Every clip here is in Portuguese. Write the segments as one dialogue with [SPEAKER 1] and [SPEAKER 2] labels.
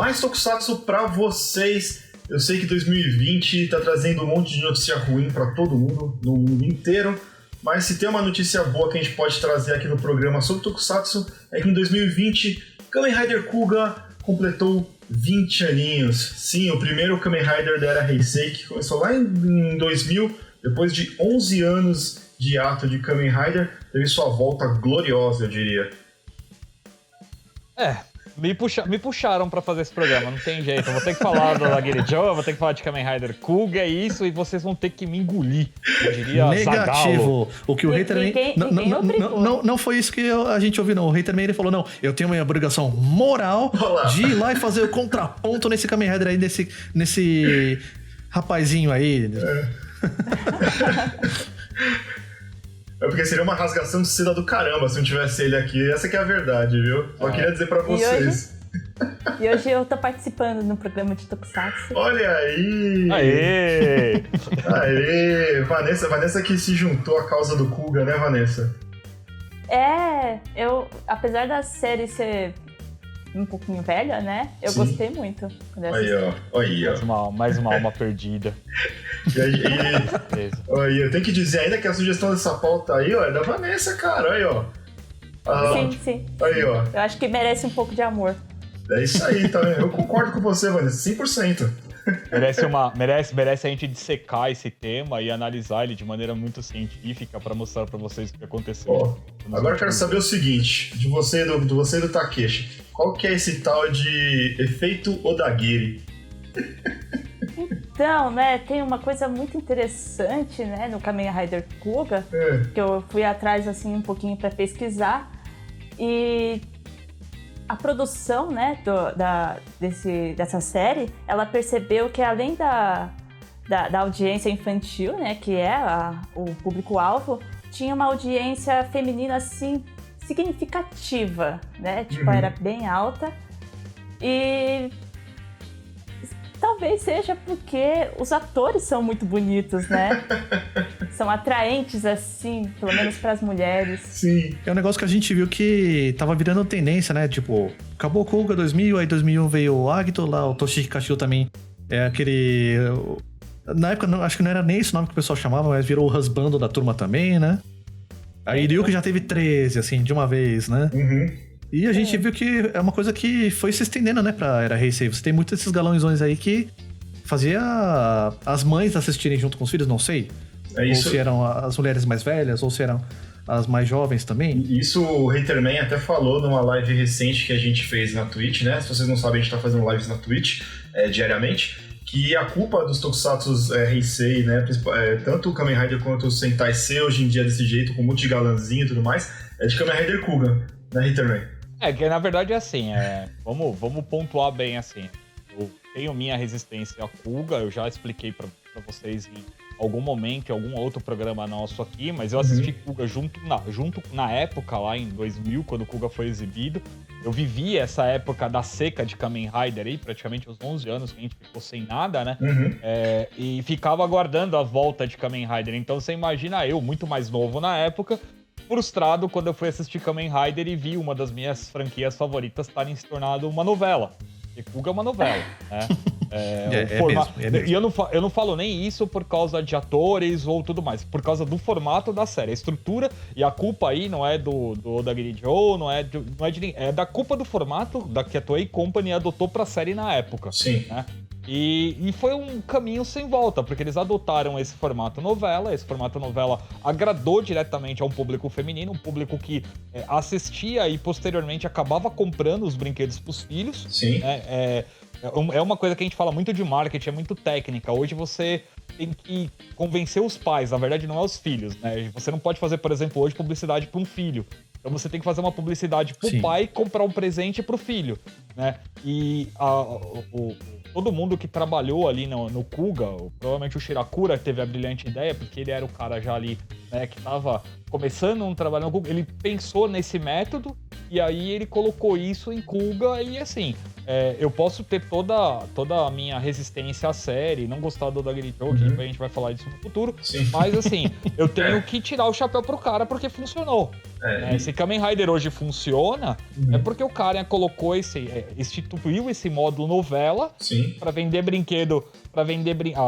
[SPEAKER 1] mais Tokusatsu pra vocês. Eu sei que 2020 tá trazendo um monte de notícia ruim pra todo mundo, no mundo inteiro, mas se tem uma notícia boa que a gente pode trazer aqui no programa sobre Tokusatsu, é que em 2020, Kamen Rider Kuga completou 20 aninhos. Sim, o primeiro Kamen Rider da era Heisei, que começou lá em 2000, depois de 11 anos de ato de Kamen Rider, teve sua volta gloriosa, eu diria.
[SPEAKER 2] Me puxaram pra fazer esse programa, não tem jeito. Eu vou ter que falar do Agiri Joe, eu vou ter que falar de Kamen Rider Kuga, é isso, e vocês vão ter que me engolir. Eu diria
[SPEAKER 3] negativo.
[SPEAKER 2] Zagalo.
[SPEAKER 3] O que o Hater não foi isso que a gente ouviu, não. O Hater ele falou, não, eu tenho uma obrigação moral de ir lá e fazer o contraponto nesse Kamen Rider aí, nesse rapazinho aí.
[SPEAKER 1] É porque seria uma rasgação de seda do caramba se não tivesse ele aqui. Essa que é a verdade, viu? Só queria dizer pra vocês.
[SPEAKER 4] E hoje eu tô participando no programa de Tokusatsu.
[SPEAKER 1] Olha aí!
[SPEAKER 2] Aê!
[SPEAKER 1] Vanessa que se juntou à causa do Kuga, né, Vanessa?
[SPEAKER 4] Apesar da série ser um pouquinho velha, né? Eu gostei muito.
[SPEAKER 1] Aí, ó.
[SPEAKER 2] Mais uma alma perdida.
[SPEAKER 1] Aí, eu tenho que dizer ainda que a sugestão dessa pauta aí, ó, é da Vanessa, cara. Aí, ó.
[SPEAKER 4] Sim.
[SPEAKER 1] Aí, ó.
[SPEAKER 4] Eu acho que merece um pouco de amor.
[SPEAKER 1] É isso aí, tá? Eu concordo com você, Vanessa, 100%.
[SPEAKER 2] Merece a gente dissecar esse tema e analisar ele de maneira muito científica pra mostrar pra vocês o que aconteceu.
[SPEAKER 1] Ó, agora eu quero saber o seguinte, de você e do Takeshi. Qual que é esse tal de efeito Odagiri?
[SPEAKER 4] Então, né, tem uma coisa muito interessante, né, no Kamen Rider Kuga, que eu fui atrás, assim, um pouquinho pra pesquisar, e a produção, né, dessa série, ela percebeu que além da audiência infantil, né, que é o público-alvo, tinha uma audiência feminina, assim, significativa, né, tipo, era bem alta, e talvez seja porque os atores são muito bonitos, né? São atraentes, assim, pelo menos para as mulheres.
[SPEAKER 1] Sim.
[SPEAKER 3] É um negócio que a gente viu que tava virando tendência, né? Tipo, acabou o Kuga 2000, aí 2001 veio o Agito, lá o Toshiki Kashiu também. É aquele... Na época, acho que não era nem esse nome que o pessoal chamava, mas virou o husbando da turma também, né? Aí Ryuki já teve 13, assim, de uma vez, né? E a gente viu que é uma coisa que foi se estendendo, né, pra Era Heisei. Você tem muitos desses galãozões aí que fazia as mães assistirem junto com os filhos, não sei.
[SPEAKER 1] É isso.
[SPEAKER 3] Ou se eram as mulheres mais velhas, ou se eram as mais jovens também.
[SPEAKER 1] Isso o Haterman até falou numa live recente que a gente fez na Twitch, né? Se vocês não sabem, a gente tá fazendo lives na Twitch diariamente. Que a culpa dos Tokusatsu Heisei, né? Tanto o Kamen Rider quanto o Sentai ser hoje em dia desse jeito, com muito de galãzinho e tudo mais, é de Kamen Rider Kuga, né, Haterman?
[SPEAKER 2] Que na verdade é assim, vamos pontuar bem assim. Eu tenho minha resistência a Kuga, eu já expliquei pra vocês em algum momento, em algum outro programa nosso aqui, mas eu assisti Kuga junto na época, lá em 2000, quando o Kuga foi exibido. Eu vivi essa época da seca de Kamen Rider aí, praticamente os 11 anos que a gente ficou sem nada, né? E ficava aguardando a volta de Kamen Rider. Então você imagina eu, muito mais novo na época, frustrado quando eu fui assistir Kamen Rider e vi uma das minhas franquias favoritas estarem se tornando uma novela. Porque Kuga é uma novela, né?
[SPEAKER 3] Mesmo.
[SPEAKER 2] E eu não falo nem isso por causa de atores ou tudo mais, por causa do formato da série, a estrutura, e a culpa aí não é do Odagiri Joe, não é de ninguém, é da culpa do formato que a Toei Company adotou pra série na época.
[SPEAKER 1] Sim.
[SPEAKER 2] Né? E foi um caminho sem volta, porque eles adotaram esse formato novela agradou diretamente a um público feminino, um público que assistia e posteriormente acabava comprando os brinquedos pros filhos.
[SPEAKER 1] Sim.
[SPEAKER 2] É uma coisa que a gente fala muito de marketing, é muito técnica. Hoje você tem que convencer os pais, na verdade não é os filhos, né? Você não pode fazer, por exemplo, hoje publicidade para um filho. Então você tem que fazer uma publicidade pro pai comprar um presente pro filho, né? E todo mundo que trabalhou ali no Kuga, provavelmente o Shirakura teve a brilhante ideia, porque ele era o cara já ali, né, que tava começando um trabalho no Kuga, ele pensou nesse método e aí ele colocou isso em Kuga e assim, eu posso ter toda a minha resistência à série, não gostar do Dagger Joe, que a gente vai falar disso no futuro.
[SPEAKER 1] Sim.
[SPEAKER 2] Mas assim, eu tenho que tirar o chapéu pro cara porque funcionou. Se Kamen Rider hoje funciona, é porque o cara colocou instituiu esse módulo novela pra vender brinquedo,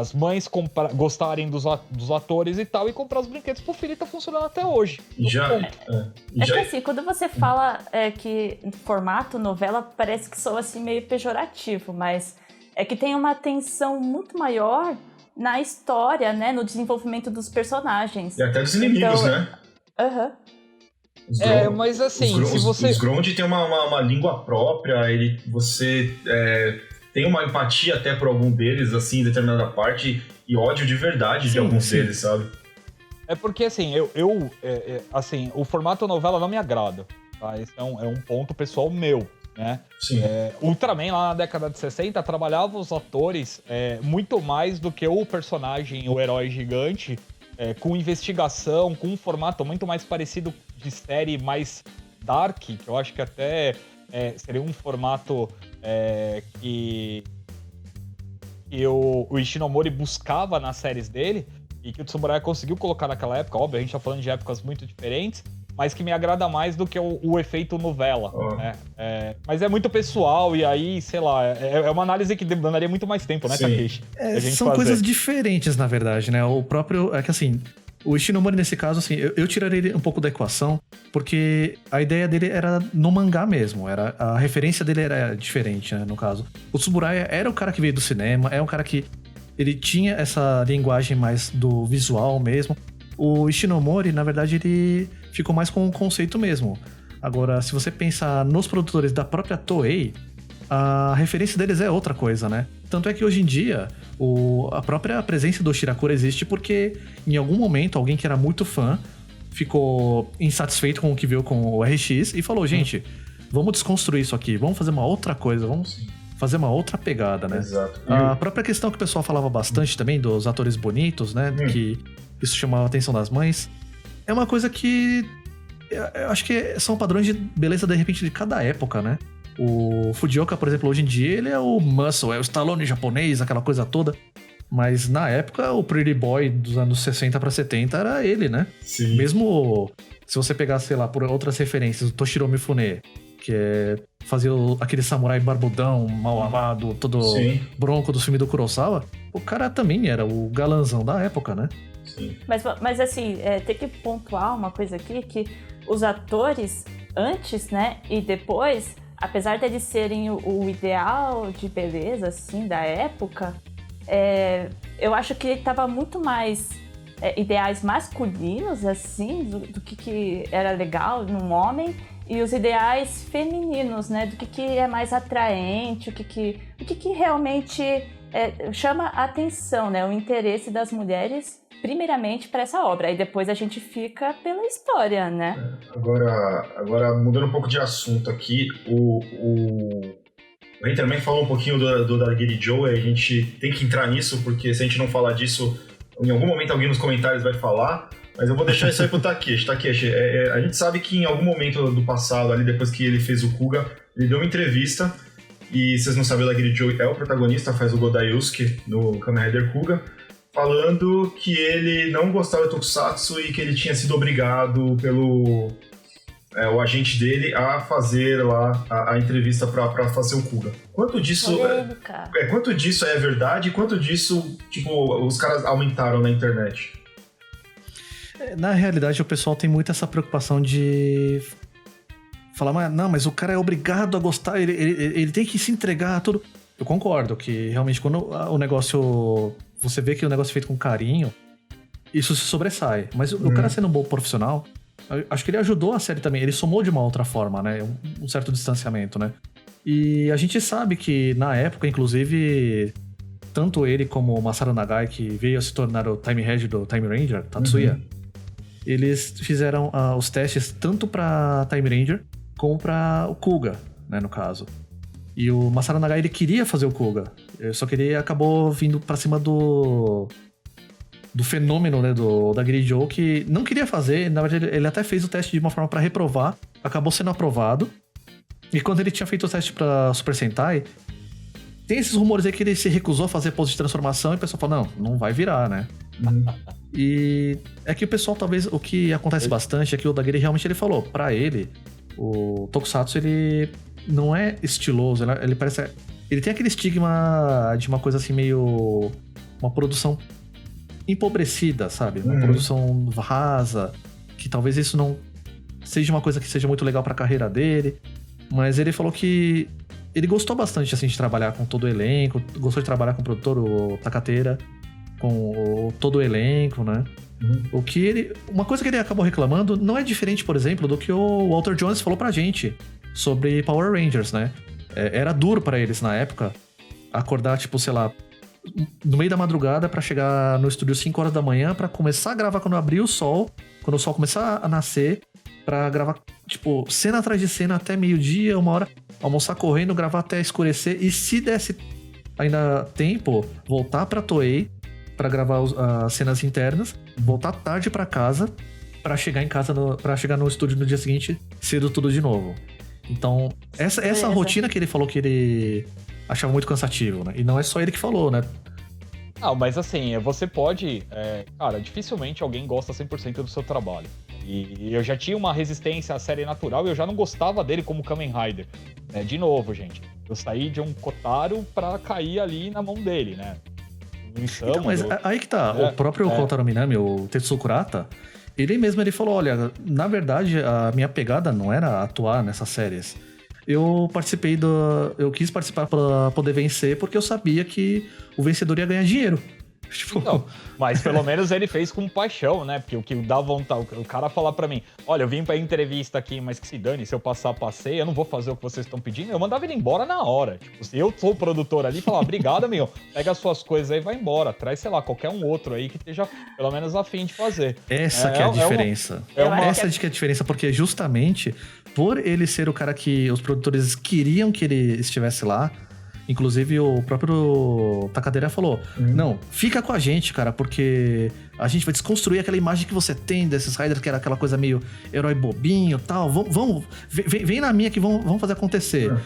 [SPEAKER 2] as mães gostarem dos atores e tal, e comprar os brinquedos pro filho, e tá funcionando até hoje.
[SPEAKER 4] Que assim, quando você fala que formato novela, parece que soa assim meio pejorativo, mas é que tem uma atenção muito maior na história, né, no desenvolvimento dos personagens.
[SPEAKER 1] E até dos inimigos, né?
[SPEAKER 2] Mas assim,
[SPEAKER 1] Os Grond tem uma língua própria, você tem uma empatia até por algum deles, assim, em determinada parte, e ódio de verdade de alguns deles, sabe?
[SPEAKER 2] É porque, assim, assim, o formato novela não me agrada, tá? Esse é um ponto pessoal meu, né?
[SPEAKER 1] Sim.
[SPEAKER 2] Ultraman, lá na década de 60, trabalhava os atores muito mais do que o personagem, o herói gigante, com investigação, com um formato muito mais parecido de série mais dark, que eu acho que até seria um formato que o Ishinomori buscava nas séries dele e que o Tsuburaya conseguiu colocar naquela época. Óbvio, a gente tá falando de épocas muito diferentes, mas que me agrada mais do que o efeito novela, né? Mas é muito pessoal, e aí, sei lá, é uma análise que demandaria muito mais tempo, né, Takeshi?
[SPEAKER 3] São coisas diferentes, na verdade, né? O próprio... É que assim, o Ishinomori, nesse caso, assim, eu tiraria ele um pouco da equação, porque a ideia dele era no mangá mesmo, a referência dele era diferente, né, no caso. O Tsuburaya era o cara que veio do cinema, é um cara que ele tinha essa linguagem mais do visual mesmo. O Ishinomori, na verdade, ele ficou mais com o conceito mesmo. Agora, se você pensar nos produtores da própria Toei, a referência deles é outra coisa, né? Tanto é que hoje em dia, a própria presença do Shirakura existe porque em algum momento alguém que era muito fã ficou insatisfeito com o que viu com o RX e falou, gente, vamos desconstruir isso aqui, vamos fazer uma outra coisa, vamos fazer uma outra pegada, né?
[SPEAKER 1] Exato.
[SPEAKER 3] A própria questão que o pessoal falava bastante também dos atores bonitos, né? Que isso chamava a atenção das mães. É uma coisa que eu acho que são padrões de beleza, de repente, de cada época, né? O Fujioka, por exemplo, hoje em dia, ele é o muscle, é o Stallone japonês, aquela coisa toda. Mas na época, o Pretty Boy dos anos 60 pra 70 era ele, né?
[SPEAKER 1] Sim.
[SPEAKER 3] Mesmo se você pegar, sei lá, por outras referências, o Toshiro Mifune, que fazia aquele samurai barbudão, mal amado, todo bronco do filme do Kurosawa, o cara também era o galanzão da época, né?
[SPEAKER 1] Sim.
[SPEAKER 4] Mas assim, tem que pontuar uma coisa aqui, que os atores antes, né, e depois, apesar de eles serem o ideal de beleza, assim, da época, eu acho que ele tava muito mais ideais masculinos, assim, do que era legal num homem, e os ideais femininos, né, do que é mais atraente, o que realmente chama a atenção, né, o interesse das mulheres, primeiramente para essa obra, aí depois a gente fica pela história, né?
[SPEAKER 1] Agora mudando um pouco de assunto aqui, o Ren também falou um pouquinho do Dagger Joe, a gente tem que entrar nisso, porque se a gente não falar disso, em algum momento alguém nos comentários vai falar, mas eu vou deixar isso aí pro Takeshi. Takeshi, a gente sabe que em algum momento do passado, ali depois que ele fez o Kuga, ele deu uma entrevista, e vocês não sabem, o Dagger Joe é o protagonista, faz o Godai Yusuke no Kamen Rider Kuga, falando que ele não gostava de Tokusatsu e que ele tinha sido obrigado pelo o agente dele a fazer lá a entrevista para fazer o Kuga. Quanto disso é verdade e quanto disso, tipo, os caras aumentaram na internet?
[SPEAKER 3] Na realidade, o pessoal tem muito essa preocupação de falar, não, mas o cara é obrigado a gostar, ele tem que se entregar a tudo. Eu concordo que realmente quando o negócio... Você vê que o negócio é feito com carinho, isso se sobressai. Mas o cara sendo um bom profissional, acho que ele ajudou a série também. Ele somou de uma outra forma, né? Um certo distanciamento, né? E a gente sabe que, na época, inclusive, tanto ele como o Masaru Nagai, que veio a se tornar o Time Head do Time Ranger, Tatsuya, eles fizeram os testes tanto pra Time Ranger como pra o Kuga, né, no caso. E o Masaru Nagai, ele queria fazer o Kuga, só que ele acabou vindo pra cima do fenômeno, né, do Dagger Joe, que não queria fazer. Na verdade, ele até fez o teste de uma forma pra reprovar, acabou sendo aprovado. E quando ele tinha feito o teste pra Super Sentai, tem esses rumores aí que ele se recusou a fazer pose de transformação e o pessoal falou, não vai virar, né? E é que o pessoal, talvez, o que acontece bastante é que o Odagira realmente ele falou, pra ele, o Tokusatsu, ele não é estiloso, ele parece... Ele tem aquele estigma de uma coisa assim meio... Uma produção empobrecida, sabe? Uma produção rasa, que talvez isso não seja uma coisa que seja muito legal pra carreira dele. Mas ele falou que ele gostou bastante, assim, de trabalhar com todo o elenco, gostou de trabalhar com o produtor, o Takatera, com todo o elenco, né? O que ele... Uma coisa que ele acabou reclamando não é diferente, por exemplo, do que o Walter Jones falou pra gente sobre Power Rangers, né? Era duro pra eles, na época, acordar, tipo, sei lá, no meio da madrugada pra chegar no estúdio 5 horas da manhã pra começar a gravar quando abrir o sol, quando o sol começar a nascer, pra gravar, tipo, cena atrás de cena até meio-dia, 1 hora, almoçar correndo, gravar até escurecer, e se desse ainda tempo, voltar pra Toei pra gravar as cenas internas, voltar tarde pra casa, pra chegar em casa, pra chegar no estúdio no dia seguinte, cedo tudo de novo. Então, essa rotina que ele falou que ele achava muito cansativo, né? E não é só ele que falou, né?
[SPEAKER 2] Não, mas assim, você pode... cara, dificilmente alguém gosta 100% do seu trabalho. E eu já tinha uma resistência à série natural e eu já não gostava dele como Kamen Rider. De novo, gente, eu saí de um Kotaro pra cair ali na mão dele, né?
[SPEAKER 3] Então, mas aí que tá, o próprio Kotaro Minami, o Tetsuo Kurata, ele falou, olha, na verdade a minha pegada não era atuar nessas séries. Eu quis participar pra poder vencer porque eu sabia que o vencedor ia ganhar dinheiro. Tipo...
[SPEAKER 2] Não, mas pelo menos ele fez com paixão, né? Porque o que dá vontade, o cara falar pra mim, olha, eu vim pra entrevista aqui, mas que se dane, se eu passar, passei, eu não vou fazer o que vocês estão pedindo, eu mandava ele embora na hora. Tipo, se eu sou o produtor ali, falar, obrigado, amigo, pega as suas coisas aí e vai embora. Traz, sei lá, qualquer um outro aí que esteja pelo menos afim de fazer.
[SPEAKER 3] Essa que é a diferença. Essa que é a diferença, porque justamente por ele ser o cara que os produtores queriam que ele estivesse lá, inclusive o próprio Takadera falou, não, fica com a gente, cara, porque a gente vai desconstruir aquela imagem que você tem desses Riders, que era aquela coisa meio herói bobinho e tal, vem na minha que vamos fazer acontecer.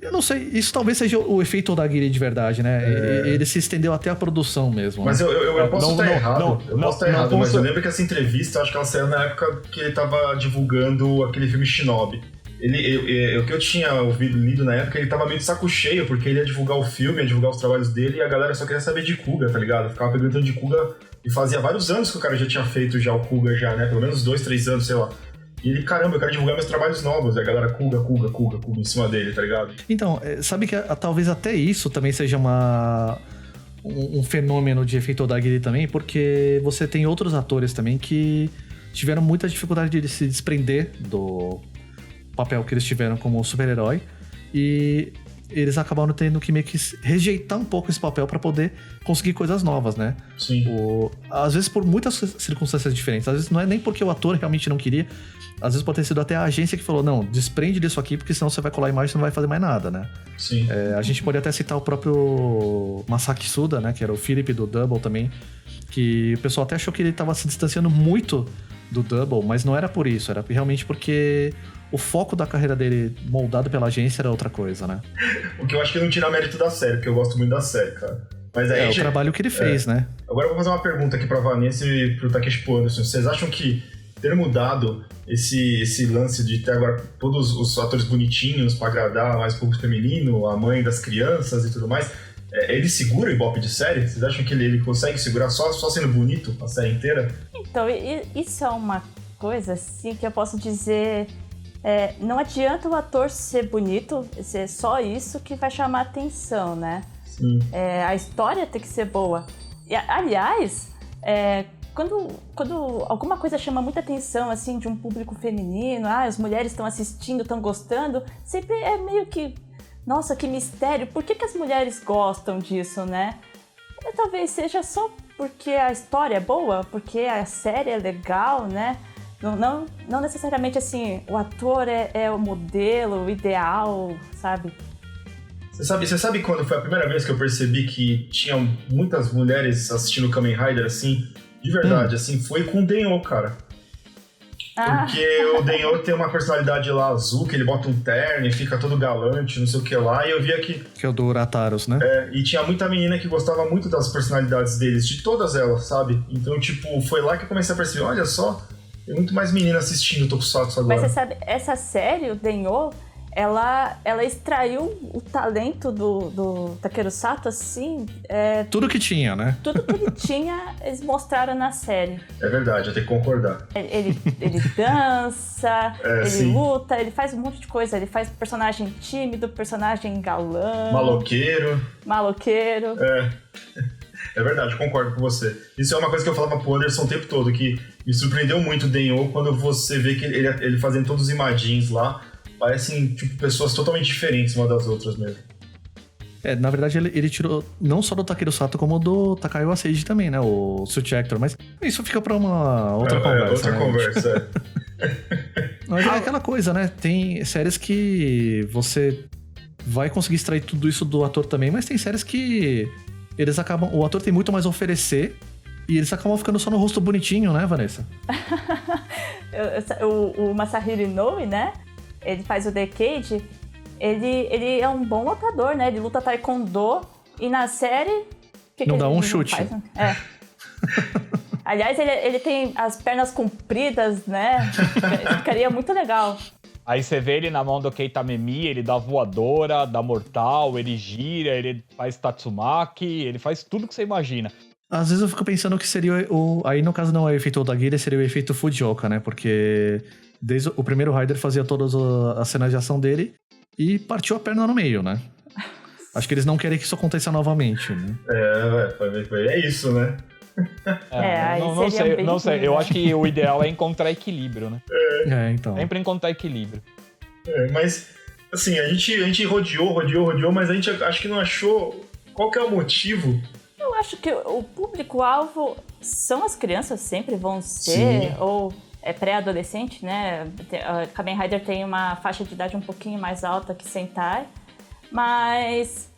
[SPEAKER 3] Eu não sei, isso talvez seja o efeito Odagira de verdade, né? Ele se estendeu até a produção mesmo.
[SPEAKER 1] Mas
[SPEAKER 3] né?
[SPEAKER 1] eu posso estar errado, mas eu lembro que essa entrevista, acho que ela saiu na época que ele tava divulgando aquele filme Shinobi. O que eu tinha lido na época, ele tava meio de saco cheio, porque ele ia divulgar o filme, ia divulgar os trabalhos dele, e a galera só queria saber de Kuga, tá ligado? Ficava perguntando de Kuga, e fazia vários anos que o cara já tinha feito já o Kuga já, né? Pelo menos 2, 3 anos, sei lá. E ele, caramba, eu quero divulgar meus trabalhos novos, e a galera Kuga em cima dele, tá ligado?
[SPEAKER 3] Então, sabe que talvez até isso também seja um fenômeno de efeito Odagira também, porque você tem outros atores também que tiveram muita dificuldade de se desprender do papel que eles tiveram como super-herói, e eles acabaram tendo que meio que rejeitar um pouco esse papel pra poder conseguir coisas novas, né?
[SPEAKER 1] Sim.
[SPEAKER 3] Às vezes por muitas circunstâncias diferentes, às vezes não é nem porque o ator realmente não queria, às vezes pode ter sido até a agência que falou, não, desprende disso aqui, porque senão você vai colar a imagem e você não vai fazer mais nada, né?
[SPEAKER 1] Sim.
[SPEAKER 3] A gente pode até citar o próprio Masaki Suda, né, que era o Philip do Double também, que o pessoal até achou que ele tava se distanciando muito do Double, mas não era por isso, era realmente porque o foco da carreira dele, moldado pela agência, era outra coisa, né?
[SPEAKER 1] O que eu acho que não tira mérito da série, porque eu gosto muito da série, cara. Mas aí,
[SPEAKER 3] o trabalho que ele fez, né?
[SPEAKER 1] Agora eu vou fazer uma pergunta aqui pra Vanessa e pro Takeshi Anderson. Vocês acham que ter mudado esse lance de ter agora todos os atores bonitinhos pra agradar mais público feminino, a mãe das crianças e tudo mais, ele segura o Ibope de série? Vocês acham que ele consegue segurar só sendo bonito a série inteira?
[SPEAKER 4] Então, isso é uma coisa, assim, que eu posso dizer... não adianta o ator ser bonito, ser só isso que vai chamar atenção, né?
[SPEAKER 1] Sim.
[SPEAKER 4] A história tem que ser boa. E, aliás, quando alguma coisa chama muita atenção, assim, de um público feminino, as mulheres estão assistindo, estão gostando, sempre é meio que, nossa, que mistério, por que as mulheres gostam disso, né? Talvez seja só porque a história é boa, porque a série é legal, né? Não necessariamente, assim, o ator é o modelo, o ideal, sabe?
[SPEAKER 1] Você sabe quando foi a primeira vez que eu percebi que tinha muitas mulheres assistindo Kamen Rider, assim, de verdade, assim, foi com o Denho, cara. Porque o Denyo tem uma personalidade lá azul, que ele bota um terno e fica todo galante, não sei o que lá, e eu via que
[SPEAKER 3] é o do Urataros, né?
[SPEAKER 1] E tinha muita menina que gostava muito das personalidades deles, de todas elas, sabe? Então, tipo, foi lá que eu comecei a perceber, olha só, tem muito mais menina assistindo o Tokusatsu agora.
[SPEAKER 4] Mas você sabe, essa série, o Denyo, ela extraiu o talento do Takeru Sato, assim...
[SPEAKER 3] Tudo que tinha, né?
[SPEAKER 4] Tudo que ele tinha, eles mostraram na série.
[SPEAKER 1] É verdade, eu tenho que concordar.
[SPEAKER 4] Ele dança, ele
[SPEAKER 1] sim.
[SPEAKER 4] luta, ele faz um monte de coisa. Ele faz personagem tímido, personagem galã...
[SPEAKER 1] Maloqueiro. É verdade, concordo com você. Isso é uma coisa que eu falava pro Anderson o tempo todo, que me surpreendeu muito o Denyo quando você vê que ele fazendo todos os imagens lá, parecem, tipo, pessoas totalmente diferentes uma das outras mesmo.
[SPEAKER 3] Na verdade, ele tirou não só do Takeru Sato, como do Takayo Seiji também, né? O Suit Actor. Mas isso fica pra uma outra conversa.
[SPEAKER 1] Outra conversa,
[SPEAKER 3] Mas é aquela coisa, né? Tem séries que você vai conseguir extrair tudo isso do ator também, mas tem séries que eles acabam... O ator tem muito mais a oferecer e eles acabam ficando só no rosto bonitinho, né, Vanessa?
[SPEAKER 4] O Masahiro Inoue, né? Ele faz o Decade, ele é um bom lutador, né? Ele luta taekwondo e na série...
[SPEAKER 3] Não dá um chute.
[SPEAKER 4] Aliás, ele tem as pernas compridas, né? Ficaria muito legal.
[SPEAKER 2] Aí você vê ele na mão do Keita Memi, ele dá voadora, dá mortal, ele gira, ele faz Tatsumaki, ele faz tudo que você imagina.
[SPEAKER 3] Às vezes eu fico pensando que seria aí no caso não é o efeito Odagira, seria o efeito Fujioka, né? Porque desde o primeiro Rider fazia todas as cenas de ação dele e partiu a perna no meio, né? Acho que eles não querem que isso aconteça novamente, né?
[SPEAKER 1] É isso, né?
[SPEAKER 2] Não sei. Eu acho que o ideal é encontrar equilíbrio, né?
[SPEAKER 3] Então.
[SPEAKER 2] Sempre encontrar equilíbrio.
[SPEAKER 1] Mas, assim, a gente rodeou, mas a gente acho que não achou qual que é o motivo.
[SPEAKER 4] Eu acho que o público-alvo são as crianças, sempre vão ser,
[SPEAKER 1] Sim.
[SPEAKER 4] Ou pré-adolescente, né? Kamen Rider tem uma faixa de idade um pouquinho mais alta que Sentai, mas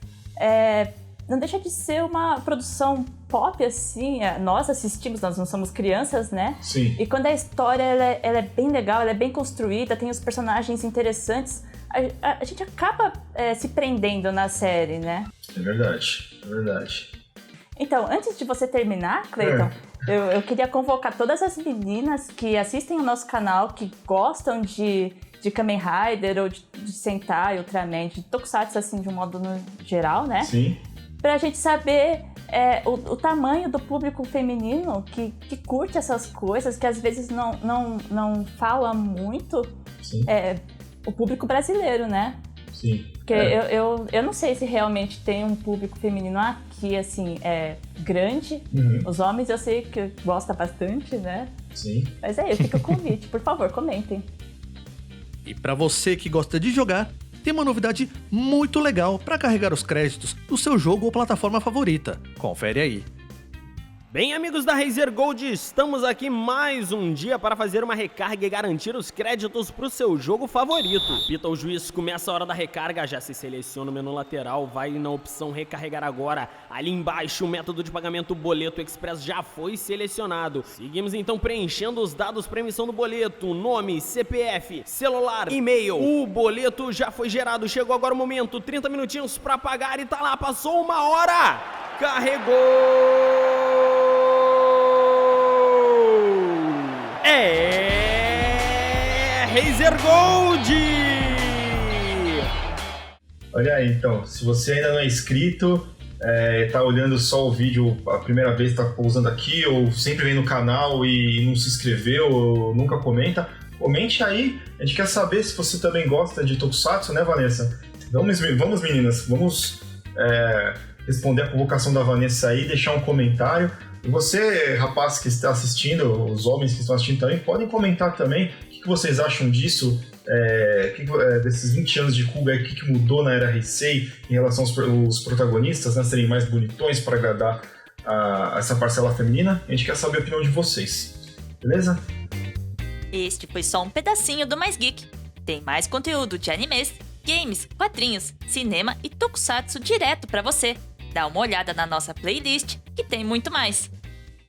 [SPEAKER 4] não deixa de ser uma produção pop, assim. Nós assistimos, nós não somos crianças, né?
[SPEAKER 1] Sim.
[SPEAKER 4] E quando a história ela é bem legal, ela é bem construída, tem os personagens interessantes, a gente acaba se prendendo na série, né?
[SPEAKER 1] É verdade.
[SPEAKER 4] Então, antes de você terminar, Cleiton, eu queria convocar todas as meninas que assistem o nosso canal, que gostam de Kamen Rider, ou de Sentai, Ultraman, de Tokusatsu, assim, de um modo geral, né?
[SPEAKER 1] Sim.
[SPEAKER 4] Pra gente saber o tamanho do público feminino que curte essas coisas, que às vezes não fala muito.
[SPEAKER 1] Sim.
[SPEAKER 4] O público brasileiro, né?
[SPEAKER 1] Sim.
[SPEAKER 4] Porque eu não sei se realmente tem um público feminino aqui, assim, grande.
[SPEAKER 1] Uhum.
[SPEAKER 4] Os homens eu sei que gosta bastante, né?
[SPEAKER 1] Sim.
[SPEAKER 4] Mas fica o convite. Por favor, comentem.
[SPEAKER 3] E pra você que gosta de jogar, tem uma novidade muito legal para carregar os créditos do seu jogo ou plataforma favorita. Confere aí.
[SPEAKER 5] Bem, amigos da Razer Gold, estamos aqui mais um dia para fazer uma recarga e garantir os créditos para o seu jogo favorito. Pita o juiz, começa a hora da recarga, já se seleciona o menu lateral, vai na opção recarregar agora. Ali embaixo o método de pagamento boleto express já foi selecionado. Seguimos então preenchendo os dados para emissão do boleto, nome, CPF, celular, e-mail. O boleto já foi gerado, chegou agora o momento, 30 minutinhos para pagar e tá lá, passou 1 hora. Carregou! Razer Gold!
[SPEAKER 1] Olha aí, então, se você ainda não é inscrito, tá olhando só o vídeo a primeira vez, tá pousando aqui, ou sempre vem no canal e não se inscreveu, ou nunca comenta, comente aí. A gente quer saber se você também gosta de Tokusatsu, né, Vanessa? Vamos meninas, vamos responder a convocação da Vanessa aí, deixar um comentário. E você, rapaz que está assistindo, os homens que estão assistindo também, podem comentar também o que vocês acham disso, desses 20 anos de Kuga, o que mudou na era Heisei em relação aos protagonistas, né, serem mais bonitões para agradar essa parcela feminina. A gente quer saber a opinião de vocês, beleza?
[SPEAKER 6] Este foi só um pedacinho do Mais Geek. Tem mais conteúdo de animes, games, quadrinhos, cinema e tokusatsu direto para você. Dá uma olhada na nossa playlist, que tem muito mais.